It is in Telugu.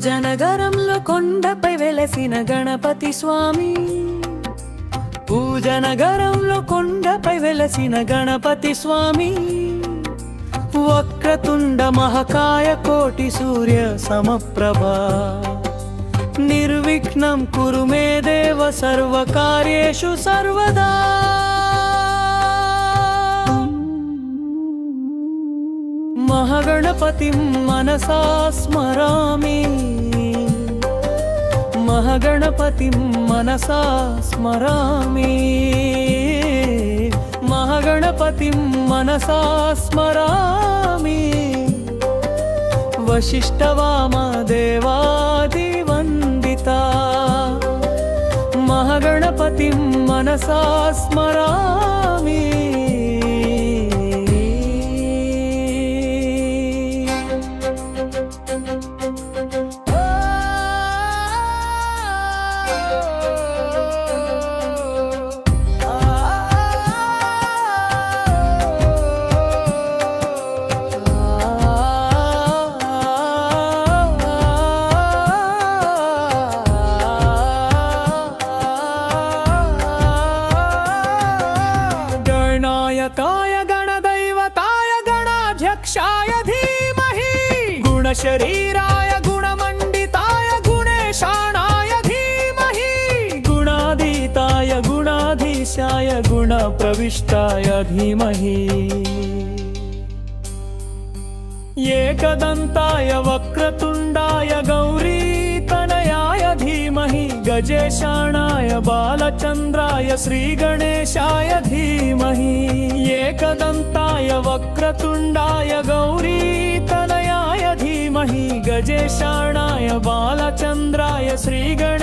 పూజనగరంలో కొండపై వెలసిన గణపతి స్వామి. పూజనగరంలో కొండపై వెలసిన గణపతి స్వామి. వక్రతుండ మహాకాయ కోటి సూర్య సమప్రభా. నిర్విఘ్నం కురు మే దేవ సర్వకార్యేషు సర్వదా. మహాగణపతిం మనసా స్మరామి. మహాగణపతిం మనసా స్మరామి. మహాగణపతిం మనసా స్మరామి. వశిష్ఠవామదేవాదివందితా. మహాగణపతిం మనసా స్మరామి. गणायकाय गणदैवताय गणाध्यक्षाय धीमहि. गुणशरीराय गुणमण्डिताय गुणेशाणाय धीमहि. गुणातीताय गुणाधीशाय गुणप्रविष्टाय धीमहि. एकदन्ताय वक्रतुण्डाय गौरीतनयाय धीमहि. गजेशाणाय बालचन्द्राय श्रीगणेशाय धीमहि. एकदन्ताय वक्रतुण्डाय गौरीतनयाय धीमहि. गजेशाणाय बालचन्द्राय श्रीगणेशाय